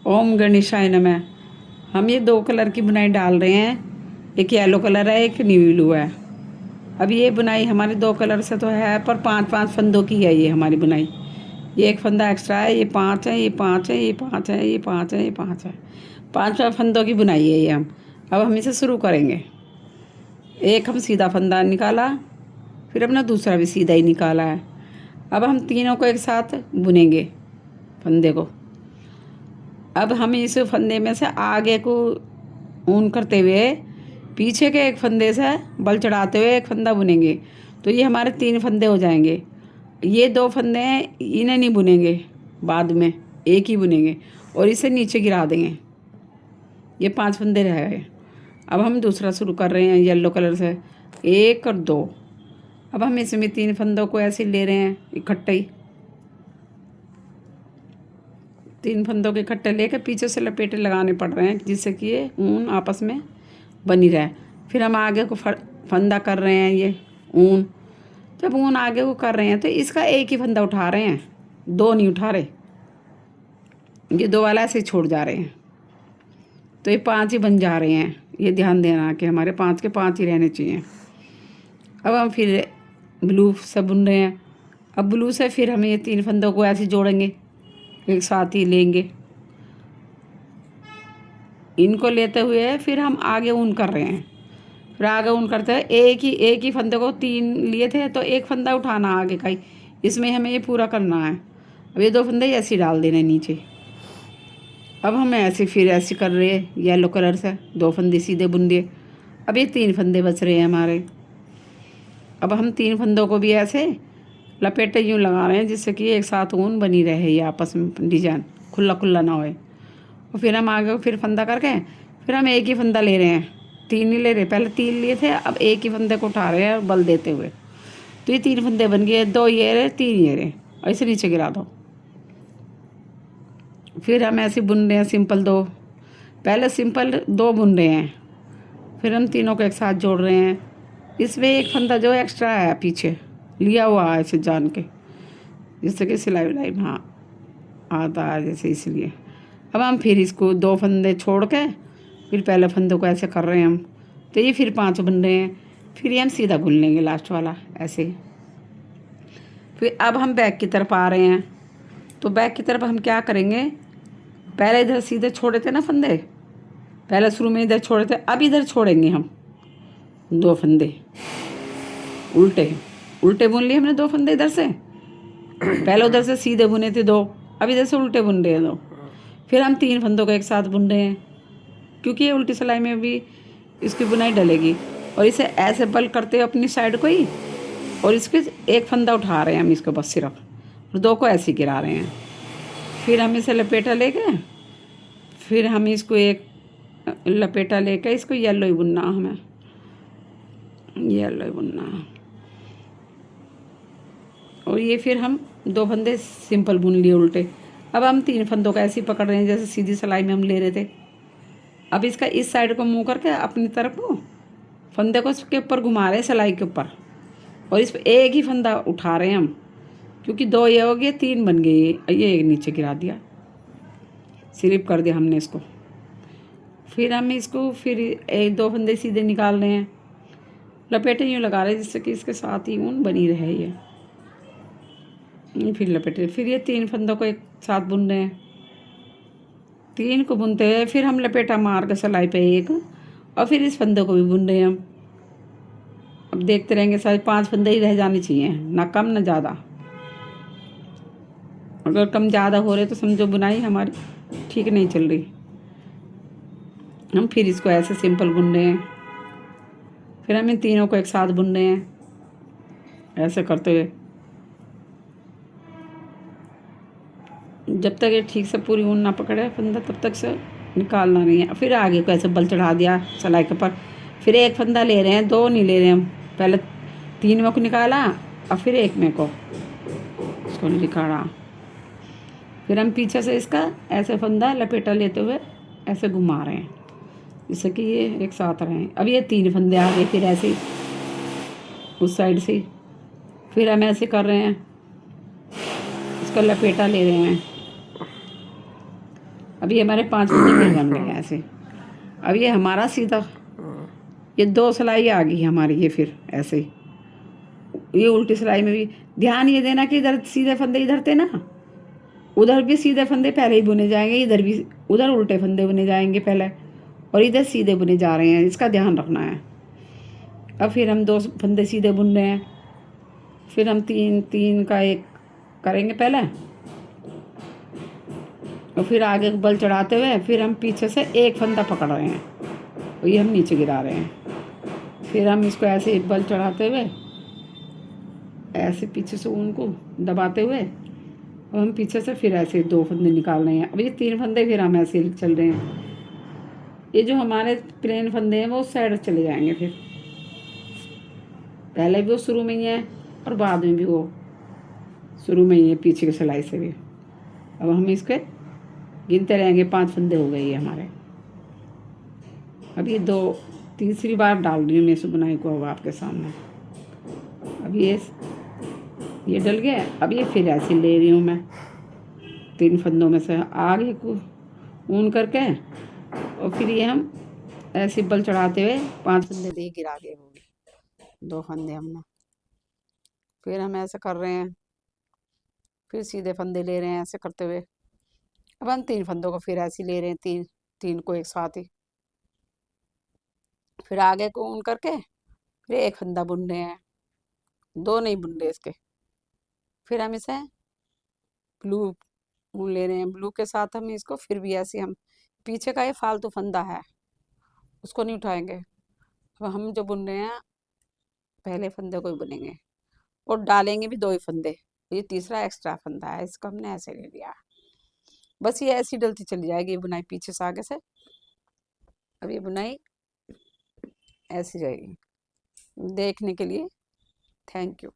ओम गणेशाय नमः। हम ये 2 कलर की बुनाई डाल रहे हैं, एक येलो कलर है, एक न्यू ब्लू है। अब ये बुनाई हमारे 2 कलर से तो है, पर 5-5 फंदों की है ये हमारी बुनाई। ये एक फंदा एक्स्ट्रा है, ये 5 है, ये 5 है, ये 5 है, ये 5 है, ये 5 है। 5 फंदों की बुनाई है ये हम। अब हम इसे शुरू करेंगे। एक हम सीधा फंदा निकाला, फिर अपना दूसरा भी सीधा ही निकाला है। अब हम तीनों को एक साथ बुनेंगे फंदे को। अब हम इस फंदे में से आगे को ऊन करते हुए पीछे के एक फंदे से बल चढ़ाते हुए एक फंदा बुनेंगे, तो ये हमारे 3 फंदे हो जाएंगे। ये 2 फंदे हैं, इन्हें नहीं बुनेंगे, बाद में एक ही बुनेंगे और इसे नीचे गिरा देंगे। ये 5 फंदे रह गए। अब हम दूसरा शुरू कर रहे हैं येलो कलर से, 1 और 2। अब हम इसमें 3 फंदों को ऐसे ले रहे हैं इकट्ठे ही। 3 फंदों के इकट्ठे लेकर पीछे से लपेटे लगाने पड़ रहे हैं, जिससे कि ये ऊन आपस में बनी रहे। फिर हम आगे को फंदा कर रहे हैं, ये ऊन जब ऊन आगे को कर रहे हैं तो इसका एक ही फंदा उठा रहे हैं, 2 नहीं उठा रहे। ये 2 वाला ऐसे ही छोड़ जा रहे हैं, तो ये 5 ही बन जा रहे हैं। ये ध्यान देना कि हमारे 5 के 5 ही रहने चाहिए। अब हम फिर ब्लू से बुन रहे हैं। अब ब्लू से फिर हम ये 3 फंदों को ऐसे जोड़ेंगे, एक साथ ही लेंगे। इनको लेते हुए फिर हम आगे ऊन कर रहे हैं। फिर आगे ऊन करते हैं, एक ही फंदे को 3 लिए थे, तो एक फंदा उठाना आगे का ही, इसमें हमें ये पूरा करना है। अब ये 2 फंदे ऐसे ही डाल देने नीचे। अब हम ऐसे फिर ऐसे कर रहे हैं येलो कलर से, 2 फंदे सीधे बुन दिए। अब ये 3 फंदे बच रहे हैं हमारे। अब हम 3 फंदों को भी ऐसे लपेटे यूँ लगा रहे हैं, जिससे कि एक साथ ऊन बनी रहे, ये आपस में डिजाइन खुला खुला ना होए। और फिर हम आगे फिर फंदा करके फिर हम एक ही फंदा ले रहे हैं, 3 नहीं ले रहे। पहले 3 लिए थे, अब एक ही फंदे को उठा रहे हैं बल देते हुए। तो ये 3 फंदे बन गए, 2 ये रहे, 3 ये रहे, और इसे नीचे गिरा दो। फिर हम ऐसे बुन रहे हैं सिंपल 2। पहले सिंपल 2 बुन रहे हैं, फिर हम तीनों को एक साथ जोड़ रहे हैं। इसमें एक फंदा जो एक्स्ट्रा है पीछे लिया हुआ है ऐसे जान के, जिससे कि सिलाई विलाई हाँ आता है जैसे, इसलिए। अब हम फिर इसको 2 फंदे छोड़ के फिर पहले फंदों को ऐसे कर रहे हैं हम, तो ये फिर 5 बन रहे हैं। फिर ये हम सीधा बुन लेंगे लास्ट वाला ऐसे। फिर अब हम बैक की तरफ आ रहे हैं, तो बैक की तरफ हम क्या करेंगे, पहले इधर सीधे छोड़े थे ना फंदे, पहले शुरू में इधर छोड़े थे, अब इधर छोड़ेंगे हम 2 फंदे उल्टे उल्टे बुन लिए हमने 2 फंदे इधर से। पहले उधर से सीधे बुने थे 2, अब इधर से उल्टे बुन रहे हैं 2। फिर हम 3 फंदों को एक साथ बुन रहे हैं, क्योंकि ये उल्टी सिलाई में भी इसकी बुनाई डलेगी। और इसे ऐसे बल करते हैं अपनी साइड को ही, और इसके एक फंदा उठा रहे हैं हम इसको बस सिर्फ, और 2 को ऐसे गिरा रहे हैं। फिर हम इसे लपेटा लेके फिर हम इसको एक लपेटा लेके इसको येलो ही बुनना, हमें येलो ही बुनना। और ये फिर हम 2 फंदे सिंपल बुन लिए उल्टे। अब हम 3 फंदों को ऐसे ही पकड़ रहे हैं जैसे सीधी सिलाई में हम ले रहे थे। अब इसका इस साइड को मुंह करके अपनी तरफ को फंदे को इसके ऊपर घुमा रहे हैं सिलाई के ऊपर, और इस पर एक ही फंदा उठा रहे हैं हम, क्योंकि 2 ये हो गए, 3 बन गए, ये एक नीचे गिरा दिया, स्लिप कर दिया हमने इसको। फिर हम इसको फिर 1-2 फंदे सीधे निकाल रहे हैं, लपेटे यूँ लगा रहे हैं जिससे कि इसके साथ ही ऊन बनी रहे ये। फिर लपेटे, फिर ये 3 फंदों को एक साथ बुन रहे हैं। 3 को बुनते हैं, फिर हम लपेटा मार के सिलाई पे एक, और फिर इस फंदे को भी बुन रहे हैं हम। अब देखते रहेंगे, सारे 5 फंदे ही रह जाने चाहिए, ना कम ना ज़्यादा। अगर कम ज़्यादा हो रहे तो समझो बुनाई हमारी ठीक नहीं चल रही। हम फिर इसको ऐसे सिंपल बुन रहे हैं, फिर हम इन तीनों को एक साथ बुन रहे हैं ऐसे करते हुए, जब तक ये ठीक से पूरी ऊन ना पकड़े फंदा तब तक से निकालना नहीं है। फिर आगे को ऐसे बल चढ़ा दिया सिलाई के ऊपर। फिर एक फंदा ले रहे हैं, 2 नहीं ले रहे हम, पहले 3 में को निकाला और फिर 1 में को इसको निकाला। फिर हम पीछे से इसका ऐसे फंदा लपेटा लेते हुए ऐसे घुमा रहे हैं, जिससे कि ये एक साथ रहें। अब ये 3 फंदे आ गए, फिर ऐसे ही उस साइड से फिर हम ऐसे कर रहे हैं, इसका लपेटा ले रहे हैं। अब ये हमारे 5 फंदे फिर बन गए ऐसे। अब ये हमारा सीधा, ये 2 सिलाई आ गई हमारी, ये फिर ऐसे ही। ये उल्टी सिलाई में भी ध्यान ये देना कि इधर सीधे फंदे इधर थे ना, उधर भी सीधे फंदे पहले ही बुने जाएंगे, इधर भी उधर उल्टे फंदे बुने जाएंगे पहले, और इधर सीधे बुने जा रहे हैं, इसका ध्यान रखना है। अब फिर हम 2 फंदे सीधे बुन रहे हैं, फिर हम 3 का एक करेंगे पहले, और फिर आगे बल चढ़ाते हुए फिर हम पीछे से एक फंदा पकड़ रहे हैं और ये हम नीचे गिरा रहे हैं। फिर हम इसको ऐसे एक बल चढ़ाते हुए ऐसे पीछे से ऊन को दबाते हुए, और हम पीछे से फिर ऐसे 2 फंदे निकाल रहे हैं। अब ये 3 फंदे फिर हम ऐसे चल रहे हैं। ये जो हमारे प्लेन फंदे हैं वो उस साइड चले जाएंगे, फिर पहले भी वो शुरू में ही है और बाद में भी वो शुरू में ही है, पीछे की सिलाई से भी। अब हम इसके गिनते रहेंगे, 5 फंदे हो गए ये हमारे। अब ये 2 तीसरी बार डाल रही हूँ मैं इस बुनाई को अब आपके सामने। अब ये डल गया। अब ये फिर ऐसे ले रही हूँ मैं 3 फंदों में से आगे को ऊन करके, और फिर ये हम ऐसे बल चढ़ाते हुए 5 फंदे दे गिरा के होगी 2 फंदे हमने। फिर हम ऐसे कर रहे हैं, फिर सीधे फंदे ले रहे हैं ऐसे करते हुए। अब हम 3 फंदों को फिर ऐसे ले रहे हैं, 3 को एक साथ ही। फिर आगे को ऊन करके फिर एक फंदा बुन रहे हैं, 2 नहीं बुन रहे इसके। फिर हम इसे ब्लू ऊन ले रहे हैं, ब्लू के साथ हम इसको फिर भी ऐसे हम पीछे का ये फालतू फंदा है उसको नहीं उठाएंगे। अब हम जो बुन रहे हैं पहले फंदे को ही बुनेंगे और डालेंगे भी 2 ही फंदे। ये तीसरा एक्स्ट्रा फंदा है, इसको हमने ऐसे ले लिया। बस ये ऐसी डलती चली जाएगी ये बुनाई पीछे से आगे से। अब ये बुनाई ऐसी जाएगी। देखने के लिए थैंक यू।